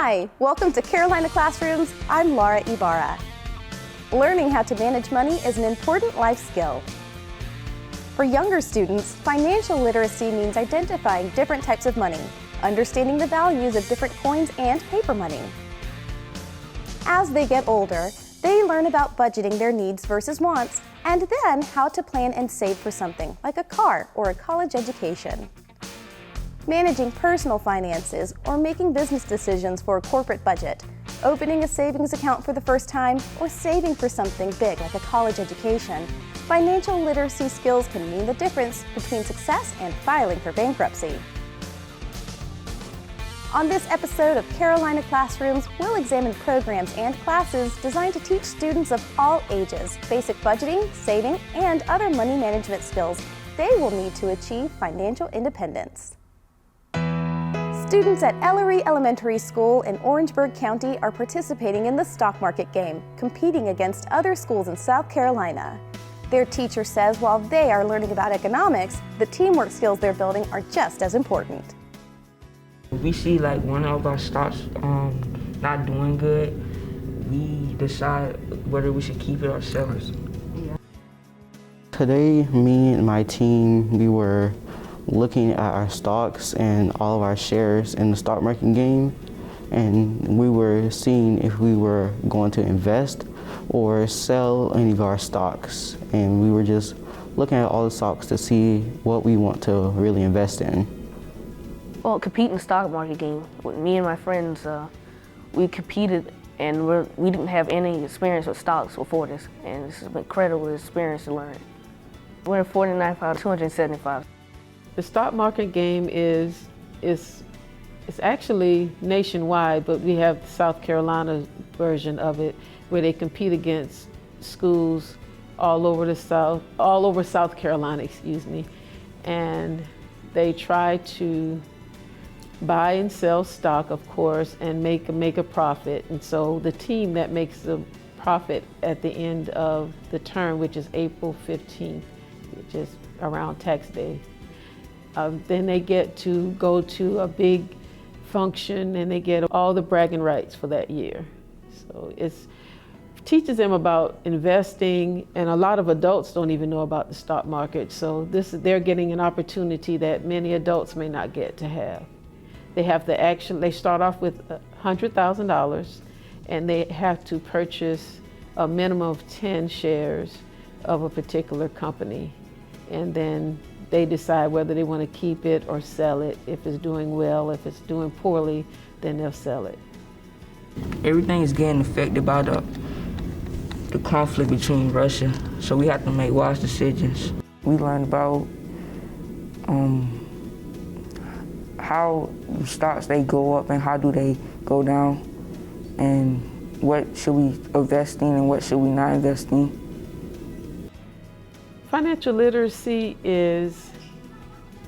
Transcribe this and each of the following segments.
Hi, welcome to Carolina Classrooms. I'm Laura Ybarra. Learning how to manage money is an important life skill. For younger students, financial literacy means identifying different types of money, understanding the values of different coins and paper money. As they get older, they learn about budgeting their needs versus wants, and then how to plan and save for something like a car or a college education. Managing personal finances or making business decisions for a corporate budget, opening a savings account for the first time, or saving for something big like a college education, financial literacy skills can mean the difference between success and filing for bankruptcy. On this episode of Carolina Classrooms, we'll examine programs and classes designed to teach students of all ages basic budgeting, saving, and other money management skills they will need to achieve financial independence. Students at Ellery Elementary School in Orangeburg County are participating in the stock market game, competing against other schools in South Carolina. Their teacher says while they are learning about economics, the teamwork skills they're building are just as important. We see like one of our stocks not doing good, we decide whether we should keep it or sell it. Today, me and my team, we were looking at our stocks and all of our shares in the stock market game, and we were seeing if we were going to invest or sell any of our stocks, and we were just looking at all the stocks to see what we want to really invest in. Well, competing in the stock market game, with me and my friends, we competed and we didn't have any experience with stocks before this, and this is an incredible experience to learn. We're 49 out of 275. The stock market game is actually nationwide, but we have the South Carolina version of it, where they compete against schools all over South Carolina, and they try to buy and sell stock, of course, and make a profit. And so the team that makes the profit at the end of the term, which is April 15th, which is around tax day, then they get to go to a big function and they get all the bragging rights for that year. So it teaches them about investing, and a lot of adults don't even know about the stock market. So they're getting an opportunity that many adults may not get to have. They start off with $100,000 and they have to purchase a minimum of 10 shares of a particular company. And then they decide whether they want to keep it or sell it. If it's doing well, if it's doing poorly, then they'll sell it. Everything is getting affected by the conflict between Russia, so we have to make wise decisions. We learned about how stocks they go up and how do they go down, and what should we invest in and what should we not invest in. Financial literacy is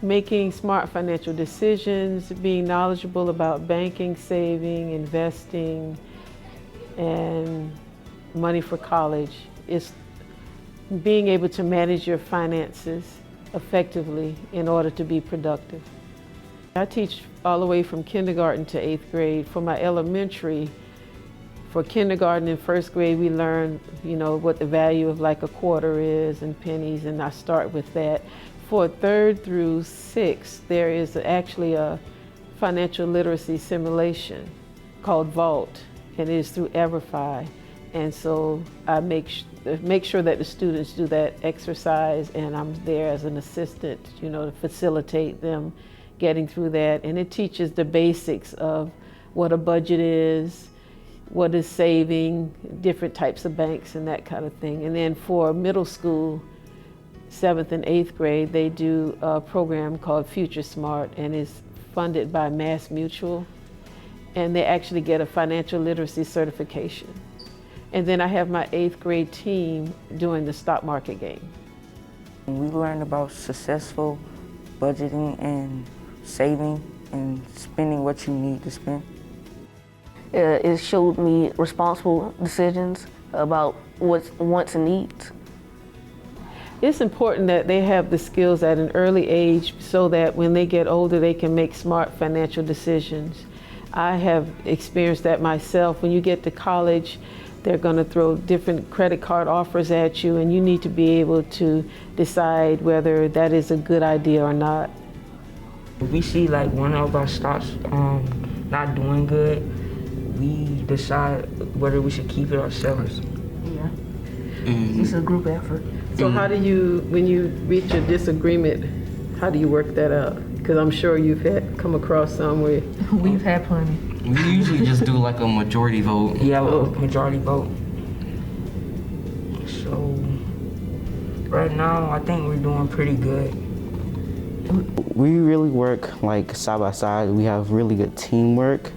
making smart financial decisions, being knowledgeable about banking, saving, investing, and money for college. It's being able to manage your finances effectively in order to be productive. I teach all the way from kindergarten to 8th grade. For my elementary, for kindergarten and first grade, we learn, what the value of like a quarter is and pennies, and I start with that. For 3rd through 6th, there is actually a financial literacy simulation called Vault, and it is through EverFi. And so I make sure that the students do that exercise, and I'm there as an assistant, to facilitate them getting through that. And it teaches the basics of what a budget is, what is saving, different types of banks and that kind of thing. And then for middle school, 7th and 8th grade, they do a program called Future Smart, and is funded by Mass Mutual. And they actually get a financial literacy certification. And then I have my 8th grade team doing the stock market game. We learned about successful budgeting and saving and spending what you need to spend. It showed me responsible decisions about what's wants and needs. It's important that they have the skills at an early age so that when they get older, they can make smart financial decisions. I have experienced that myself. When you get to college, they're going to throw different credit card offers at you, and you need to be able to decide whether that is a good idea or not. If we see like one of our stocks not doing good, we decide whether we should keep it or sell it. Yeah. It's a group effort. So how do you, when you reach a disagreement, how do you work that out? Because I'm sure you've come across some where... We've had plenty. We usually just do like a majority vote. Yeah, a majority vote. So right now, I think we're doing pretty good. We really work like side by side. We have really good teamwork.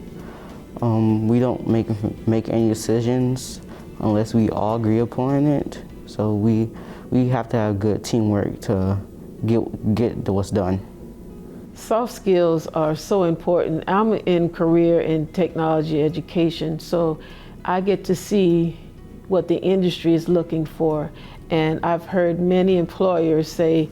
We don't make any decisions unless we all agree upon it. So we have to have good teamwork to get what's done. Soft skills are so important. I'm in career in technology education, so I get to see what the industry is looking for. And I've heard many employers say,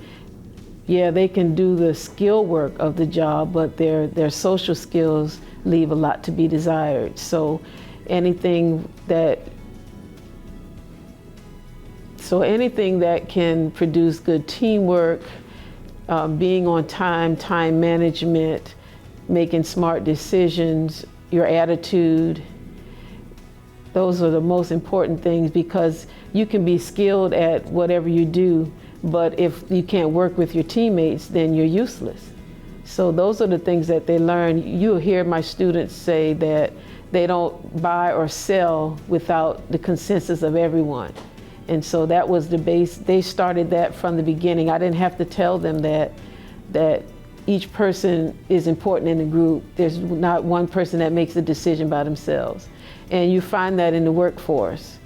yeah, they can do the skill work of the job, but their social skills leave a lot to be desired. So anything that can produce good teamwork, being on time management, making smart decisions, your attitude, those are the most important things, because you can be skilled at whatever you do, but if you can't work with your teammates, then you're useless. So those are the things that they learn. You'll hear my students say that they don't buy or sell without the consensus of everyone. And so that was the base. They started that from the beginning. I didn't have to tell them that each person is important in the group. There's not one person that makes a decision by themselves. And you find that in the workforce.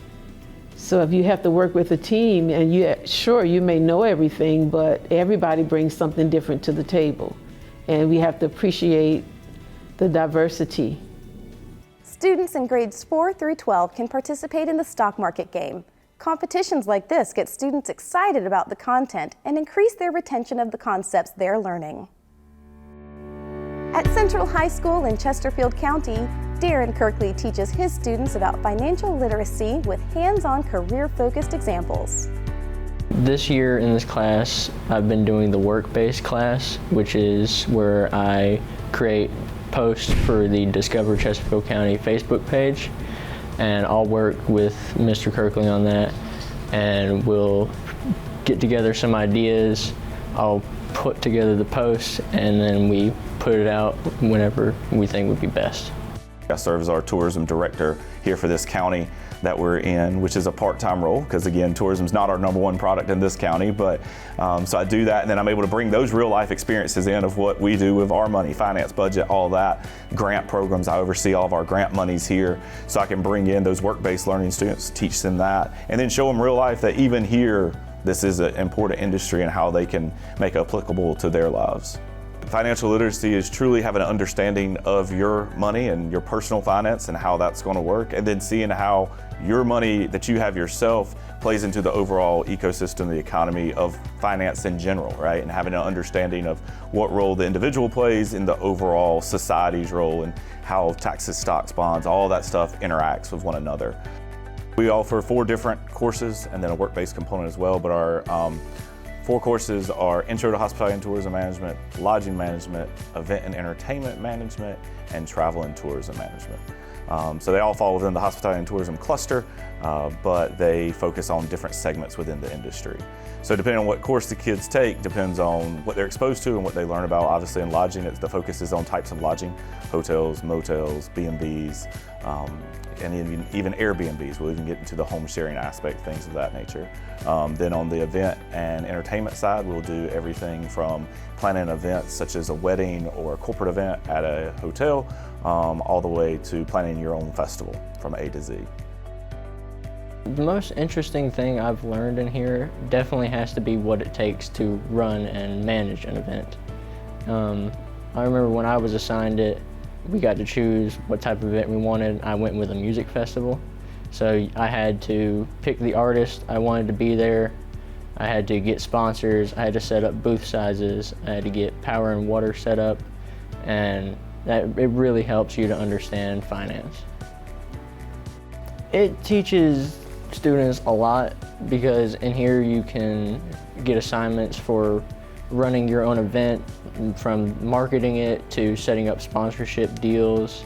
So if you have to work with a team, and you may know everything, but everybody brings something different to the table. And we have to appreciate the diversity. Students in grades 4 through 12 can participate in the stock market game. Competitions like this get students excited about the content and increase their retention of the concepts they're learning. At Central High School in Chesterfield County, Darron Kirkley teaches his students about financial literacy with hands-on career-focused examples. This year in this class, I've been doing the work-based class, which is where I create posts for the Discover Chesterfield County Facebook page. And I'll work with Mr. Kirkley on that, and we'll get together some ideas. I'll put together the posts, and then we put it out whenever we think would be best. I serve as our tourism director here for this county that we're in, which is a part-time role, because again, tourism is not our #1 product in this county, but so I do that, and then I'm able to bring those real life experiences in of what we do with our money, finance, budget, all that, grant programs. I oversee all of our grant monies here, so I can bring in those work-based learning students, teach them that, and then show them real life that even here, this is an important industry and how they can make it applicable to their lives. Financial literacy is truly having an understanding of your money and your personal finance and how that's going to work, and then seeing how your money that you have yourself plays into the overall ecosystem, the economy of finance in general, right? And having an understanding of what role the individual plays in the overall society's role and how taxes, stocks, bonds, all that stuff interacts with one another. We offer 4 different courses and then a work-based component as well, but our 4 courses are Intro to Hospitality and Tourism Management, Lodging Management, Event and Entertainment Management, and Travel and Tourism Management. So they all fall within the hospitality and tourism cluster, but they focus on different segments within the industry. So depending on what course the kids take, depends on what they're exposed to and what they learn about. Obviously in lodging, the focus is on types of lodging, hotels, motels, B&Bs, and even Airbnbs. We'll even get into the home sharing aspect, things of that nature. Then on the event and entertainment side, we'll do everything from planning events such as a wedding or a corporate event at a hotel, all the way to planning your own festival from A to Z. The most interesting thing I've learned in here definitely has to be what it takes to run and manage an event. I remember when I was assigned it, we got to choose what type of event we wanted. I went with a music festival. So I had to pick the artist I wanted to be there. I had to get sponsors. I had to set up booth sizes. I had to get power and water set up. And It really helps you to understand finance. It teaches students a lot because in here you can get assignments for running your own event, from marketing it to setting up sponsorship deals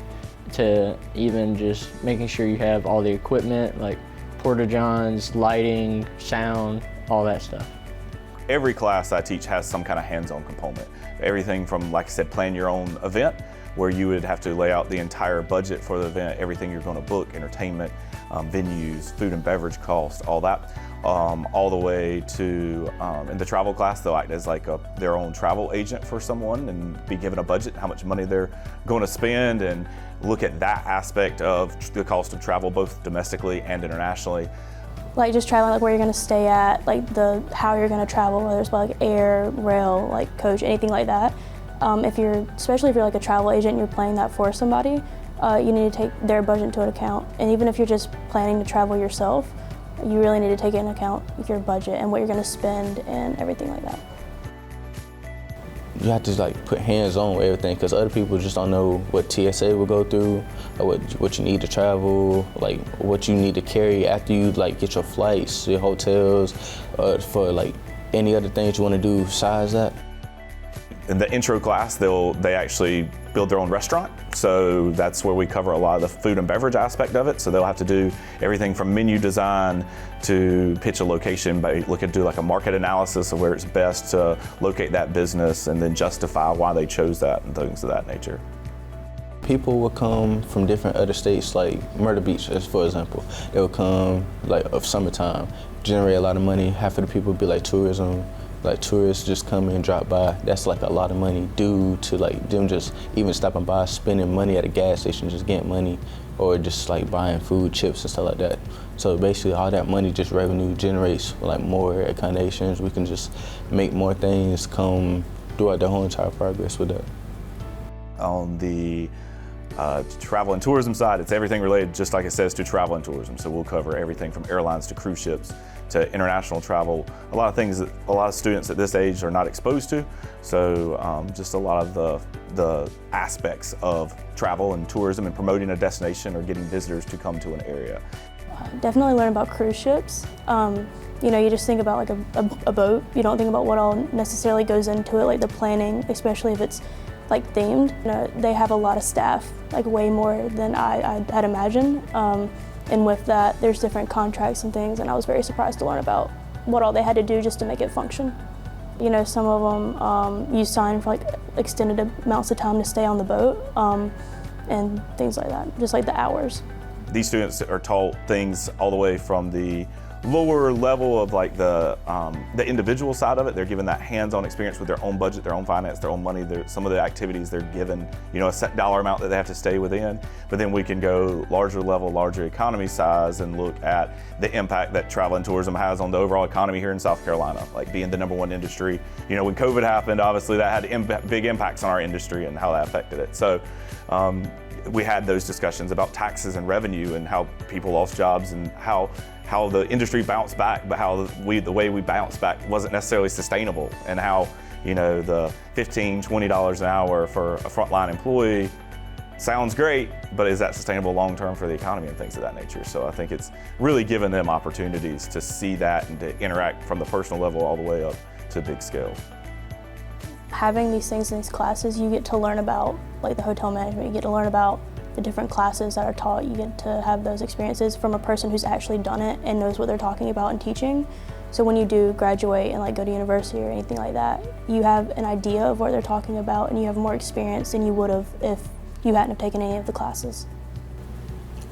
to even just making sure you have all the equipment like porta-johns, lighting, sound, all that stuff. Every class I teach has some kind of hands-on component. Everything from, like I said, plan your own event, where you would have to lay out the entire budget for the event, everything you're going to book, entertainment, venues, food and beverage costs, all that, all the way to, in the travel class, they'll act as like their own travel agent for someone and be given a budget, how much money they're going to spend, and look at that aspect of the cost of travel, both domestically and internationally. Like just traveling, like where you're going to stay at, like how you're going to travel, whether it's by like air, rail, like coach, anything like that. Especially if you're like a travel agent and you're planning that for somebody, you need to take their budget into account. And even if you're just planning to travel yourself, you really need to take into account your budget and what you're going to spend and everything like that. You have to like put hands on with everything, because other people just don't know what TSA will go through, or what you need to travel, like what you need to carry after you like get your flights, your hotels, for like any other things you want to do besides that. In the intro class, they actually build their own restaurant. So that's where we cover a lot of the food and beverage aspect of it. So they'll have to do everything from menu design to pitch a location, by do like a market analysis of where it's best to locate that business and then justify why they chose that and things of that nature. People will come from different other states, like Myrtle Beach, as for example. They'll come like of summertime, generate a lot of money. Half of the people be like tourism. Like tourists just come and drop by. That's like a lot of money due to like them just even stopping by, spending money at a gas station, just getting money, or just like buying food, chips and stuff like that. So basically all that money, just revenue generates like more accommodations. We can just make more things come throughout the whole entire progress with that. On the travel and tourism side, it's everything related, just like it says, to travel and tourism. So we'll cover everything from airlines to cruise ships to international travel. A lot of things that a lot of students at this age are not exposed to. So just a lot of the aspects of travel and tourism and promoting a destination or getting visitors to come to an area. Definitely learn about cruise ships. You just think about like a boat. You don't think about what all necessarily goes into it, like the planning, especially if it's like themed. They have a lot of staff, like way more than I had imagined. And with that, there's different contracts and things, and I was very surprised to learn about what all they had to do just to make it function. Some of them you sign for like extended amounts of time to stay on the boat and things like that, just like the hours. These students are taught things all the way from the lower level of like the individual side of it. They're given that hands-on experience with their own budget, their own finance, their own money. Some of the activities they're given, a set dollar amount that they have to stay within. But then we can go larger level, larger economy size and look at the impact that travel and tourism has on the overall economy here in South Carolina, like being the #1 industry. When COVID happened, obviously that had big impacts on our industry and how that affected it. So we had those discussions about taxes and revenue and how people lost jobs and how the industry bounced back, but how the way we bounced back wasn't necessarily sustainable, and how the $15, $20 an hour for a frontline employee sounds great, but is that sustainable long term for the economy and things of that nature? So I think it's really given them opportunities to see that and to interact from the personal level all the way up to big scale. Having these things in these classes, you get to learn about like the hotel management, you get to learn about the different classes that are taught. You get to have those experiences from a person who's actually done it and knows what they're talking about and teaching. So when you do graduate and like go to university or anything like that, you have an idea of what they're talking about and you have more experience than you would have if you hadn't have taken any of the classes.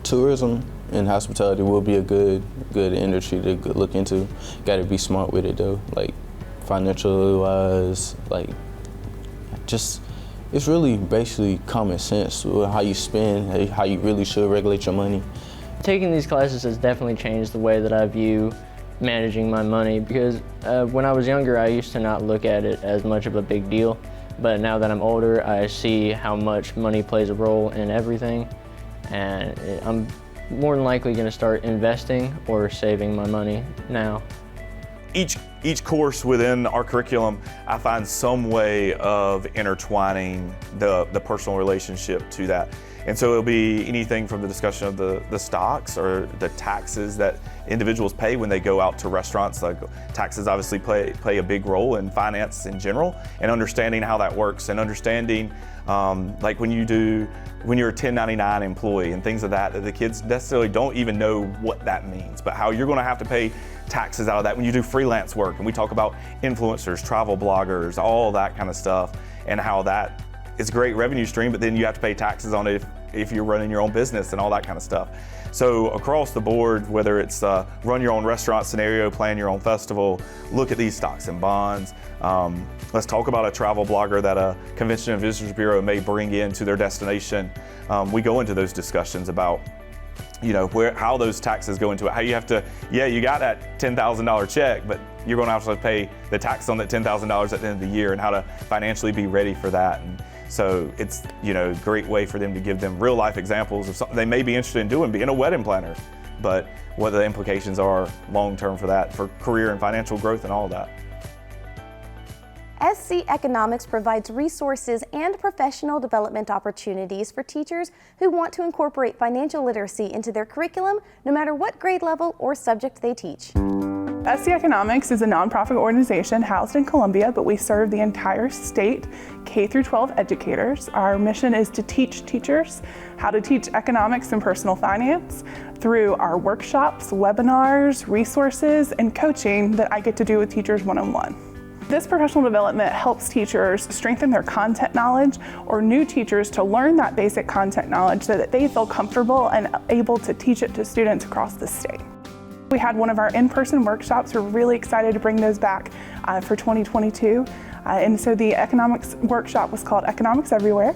Tourism and hospitality will be a good industry to look into. Got to be smart with it though, like financially wise, like just. It's really basically common sense with how you spend, how you really should regulate your money. Taking these classes has definitely changed the way that I view managing my money, because when I was younger, I used to not look at it as much of a big deal. But now that I'm older, I see how much money plays a role in everything. And I'm more than likely going to start investing or saving my money now. each course within our curriculum, I find some way of intertwining the personal relationship to that. And so it'll be anything from the discussion of the stocks or the taxes that individuals pay when they go out to restaurants. Like taxes obviously play a big role in finance in general, and understanding how that works, and understanding like when you're a 1099 employee and things of that the kids necessarily don't even know what that means, but how you're going to have to pay taxes out of that when you do freelance work. And we talk about influencers, travel bloggers, all that kind of stuff, and how that is a great revenue stream, but then you have to pay taxes on it if you're running your own business and all that kind of stuff. So across the board, whether it's run your own restaurant scenario, plan your own festival, look at these stocks and bonds. Let's talk about a travel blogger that a Convention and Visitors Bureau may bring into their destination. We go into those discussions about how those taxes go into it, how you have to, you got that $10,000 check, but you're going to have to pay the tax on that $10,000 at the end of the year, and how to financially be ready for that. And so it's a great way for them to give them real life examples of something they may be interested in doing, being a wedding planner, but what the implications are long term for that, for career and financial growth and all of that. SC Economics provides resources and professional development opportunities for teachers who want to incorporate financial literacy into their curriculum, no matter what grade level or subject they teach. SC Economics is a nonprofit organization housed in Columbia, but we serve the entire state, K through 12 educators. Our mission is to teach teachers how to teach economics and personal finance through our workshops, webinars, resources, and coaching that I get to do with teachers one-on-one. This professional development helps teachers strengthen their content knowledge, or new teachers to learn that basic content knowledge so that they feel comfortable and able to teach it to students across the state. We had one of our in-person workshops. We're really excited to bring those back for 2022. And so the economics workshop was called Economics Everywhere,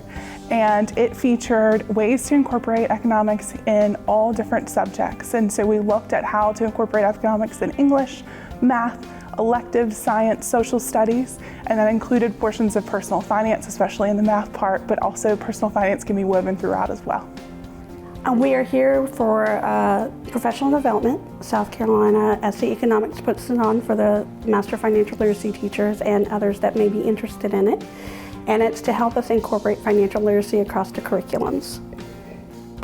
and it featured ways to incorporate economics in all different subjects. And so we looked at how to incorporate economics in English, math, elective science, social studies, and that included portions of personal finance, especially in the math part, but also personal finance can be woven throughout as well. We are here for professional development. South Carolina SC Economics puts it on for the Master Financial Literacy teachers and others that may be interested in it. And it's to help us incorporate financial literacy across the curriculums.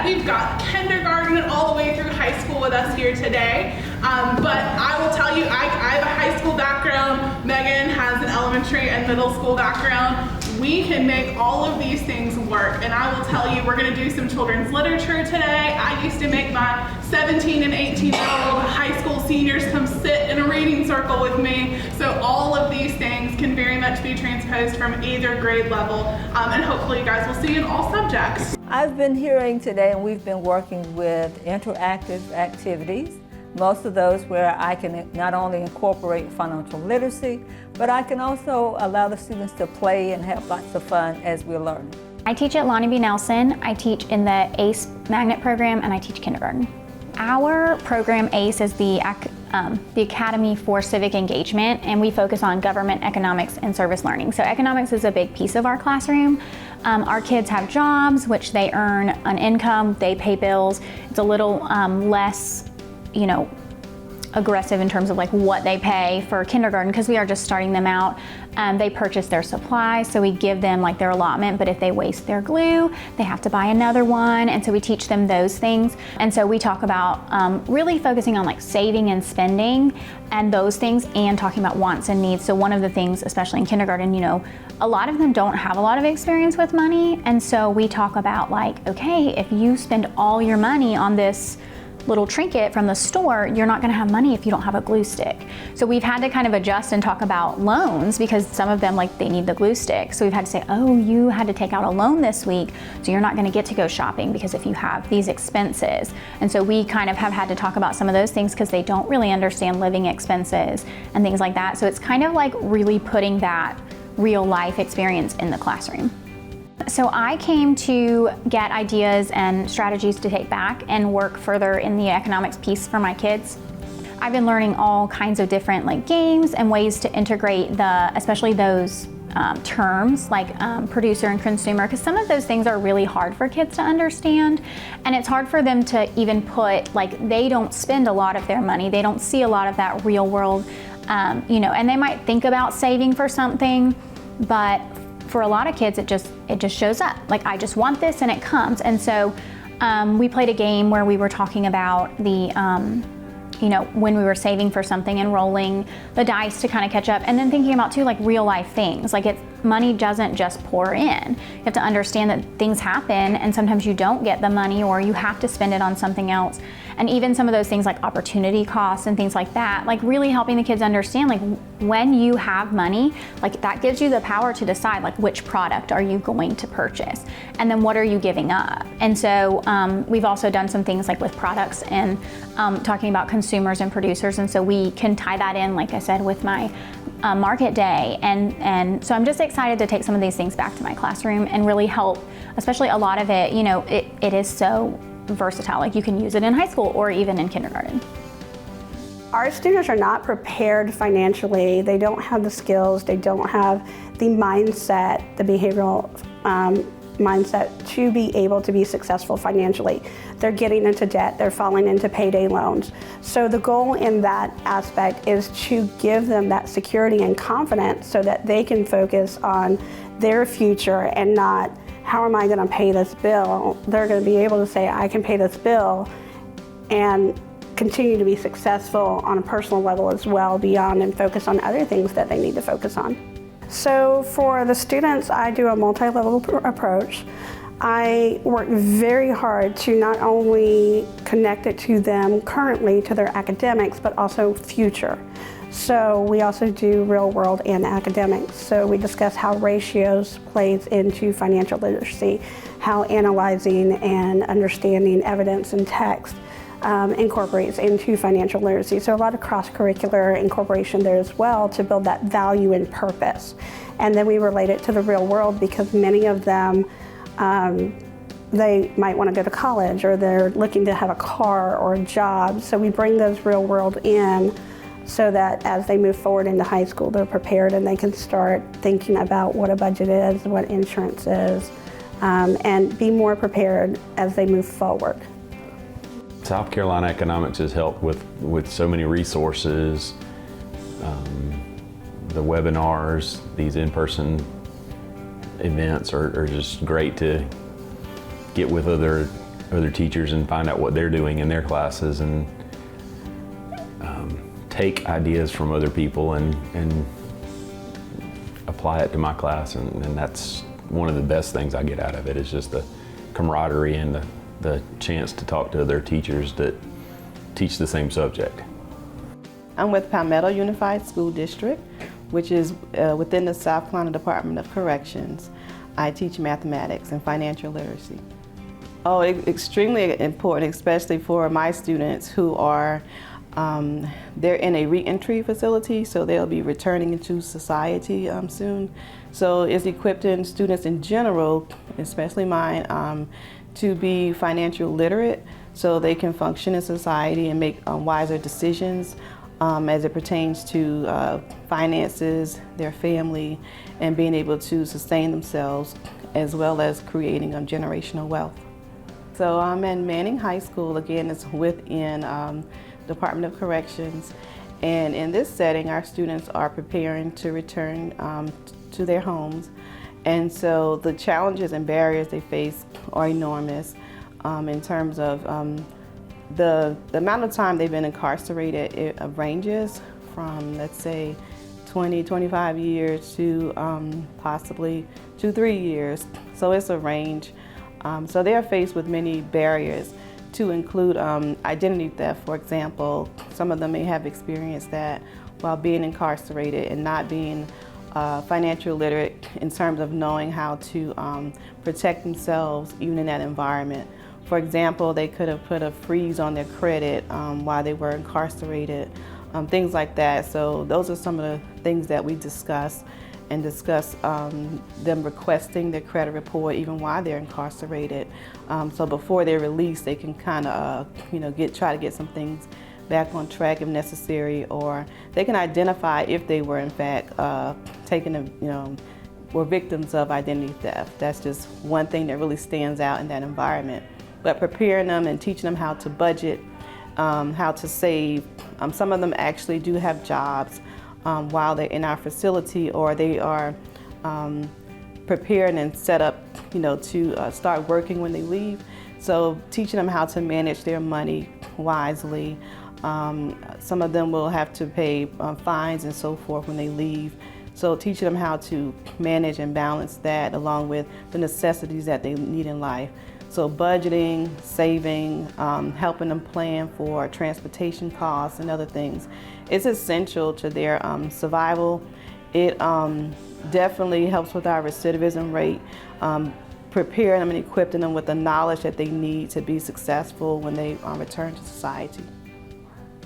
We've got kindergarten all the way through high school with us here today. But I will tell you, I have a high school background. Megan has an elementary and middle school background. We can make all of these things work. And I will tell you, we're going to do some children's literature today. I used to make my 17 and 18-year-old high school seniors come sit in a reading circle with me. So all of these things can very much be transposed from either grade level. And hopefully you guys will see in all subjects. I've been hearing today, and we've been working with interactive activities. Most of those where I can not only incorporate financial literacy, but I can also allow the students to play and have lots of fun as we're learning. I teach at Lonnie B. Nelson. I teach in the ACE magnet program, and I teach kindergarten. Our program, ACE, is the Academy for Civic Engagement, and we focus on government, economics, and service learning. So economics is a big piece of our classroom. Our kids have jobs, which they earn an income, they pay bills. It's a little less, aggressive in terms of like what they pay for kindergarten, because we are just starting them out. They purchase their supplies, so we give them like their allotment, but if they waste their glue, they have to buy another one, and so we teach them those things. And so we talk about really focusing on like saving and spending and those things, and talking about wants and needs. So one of the things, especially in kindergarten, a lot of them don't have a lot of experience with money, and so we talk about like, okay, if you spend all your money on this little trinket from the store, you're not going to have money if you don't have a glue stick. So we've had to kind of adjust and talk about loans, because some of them, like, they need the glue stick. So we've had to say, oh, you had to take out a loan this week, so you're not going to get to go shopping because if you have these expenses. And so we kind of have had to talk about some of those things because they don't really understand living expenses and things like that. So it's kind of like really putting that real life experience in the classroom. So I came to get ideas and strategies to take back and work further in the economics piece for my kids. I've been learning all kinds of different like games and ways to integrate especially those terms like producer and consumer, because some of those things are really hard for kids to understand, and it's hard for them to even put, like, they don't spend a lot of their money, they don't see a lot of that real world You know, and they might think about saving for something, but for a lot of kids, it just shows up. Like, I just want this, and it comes. And so we played a game where we were talking about the, you know, when we were saving for something and rolling the dice to kind of catch up, and then thinking about too, like, real life things. Like, money doesn't just pour in. You have to understand that things happen, and sometimes you don't get the money, or you have to spend it on something else. And even some of those things like opportunity costs and things like that, like really helping the kids understand, like, when you have money, like, that gives you the power to decide, like, which product are you going to purchase, and then what are you giving up. And so we've also done some things like with products and talking about consumers and producers, and so we can tie that in, like I said, with my market day. And so I'm just excited to take some of these things back to my classroom and really help, especially a lot of it, you know, it is so versatile. Like, you can use it in high school or even in kindergarten. Our students are not prepared financially. They don't have the skills, they don't have the mindset, the behavioral mindset to be able to be successful financially. They're getting into debt, they're falling into payday loans. So the goal in that aspect is to give them that security and confidence so that they can focus on their future and not, how am I going to pay this bill? They're going to be able to say, I can pay this bill, and continue to be successful on a personal level as well beyond, and focus on other things that they need to focus on. So for the students, I do a multi-level approach. I work very hard to not only connect it to them currently, to their academics, but also future. So we also do real world and academics. So we discuss how ratios plays into financial literacy, how analyzing and understanding evidence and text incorporates into financial literacy. So a lot of cross-curricular incorporation there as well to build that value and purpose. And then we relate it to the real world, because many of them, they might want to go to college, or they're looking to have a car or a job. So we bring those real world in so that as they move forward into high school, they're prepared and they can start thinking about what a budget is, what insurance is, and be more prepared as they move forward. South Carolina Economics has helped with so many resources, the webinars, these in-person events are just great to get with other teachers and find out what they're doing in their classes, and take ideas from other people and apply it to my class, and that's one of the best things I get out of it, is just the camaraderie and the chance to talk to other teachers that teach the same subject. I'm with Palmetto Unified School District, which is within the South Carolina Department of Corrections. I teach mathematics and financial literacy. Oh, extremely important, especially for my students who are, they're in a reentry facility, so they'll be returning into society soon. So it's equipping students in general, especially mine, to be financial literate so they can function in society and make wiser decisions as it pertains to finances, their family, and being able to sustain themselves, as well as creating generational wealth. So I'm in Manning High School. Again, it's within Department of Corrections. And in this setting, our students are preparing to return to their homes. And so the challenges and barriers they face are enormous in terms of the amount of time they've been incarcerated. It ranges from, let's say, 20, 25 years to possibly 2-3 years. So it's a range. So they are faced with many barriers, to include identity theft, for example. Some of them may have experienced that while being incarcerated and not being financial literate in terms of knowing how to protect themselves even in that environment. For example, they could have put a freeze on their credit while they were incarcerated, things like that. So those are some of the things that we discuss, and discuss them requesting their credit report even while they're incarcerated. So before they're released, they can kind of try to get some things back on track if necessary, or they can identify if they were in fact were victims of identity theft. That's just one thing that really stands out in that environment. But preparing them and teaching them how to budget, how to save. Some of them actually do have jobs, while they're in our facility, or they are prepared and set up, to start working when they leave. So teaching them how to manage their money wisely. Some of them will have to pay fines and so forth when they leave. So teaching them how to manage and balance that along with the necessities that they need in life. So budgeting, saving, helping them plan for transportation costs and other things. It's essential to their survival. It definitely helps with our recidivism rate, preparing them and equipping them with the knowledge that they need to be successful when they return to society.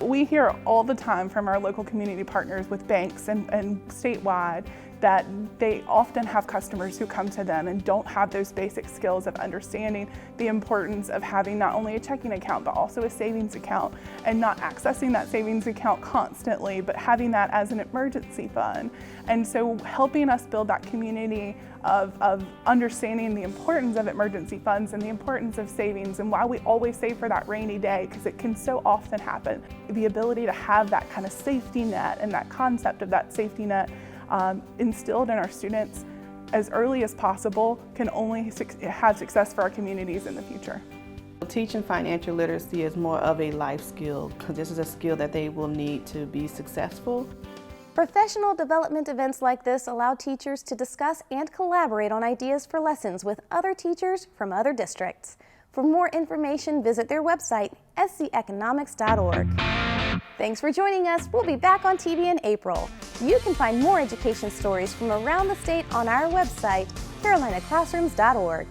We hear all the time from our local community partners with banks and statewide that they often have customers who come to them and don't have those basic skills of understanding the importance of having not only a checking account but also a savings account, and not accessing that savings account constantly but having that as an emergency fund. And so helping us build that community of understanding the importance of emergency funds and the importance of savings and why we always save for that rainy day, because it can so often happen. The ability to have that kind of safety net and that concept of that safety net instilled in our students as early as possible can only have success for our communities in the future. Teaching financial literacy is more of a life skill, because this is a skill that they will need to be successful. Professional development events like this allow teachers to discuss and collaborate on ideas for lessons with other teachers from other districts. For more information, visit their website, sceconomics.org. Thanks for joining us. We'll be back on TV in April. You can find more education stories from around the state on our website, carolinaclassrooms.org.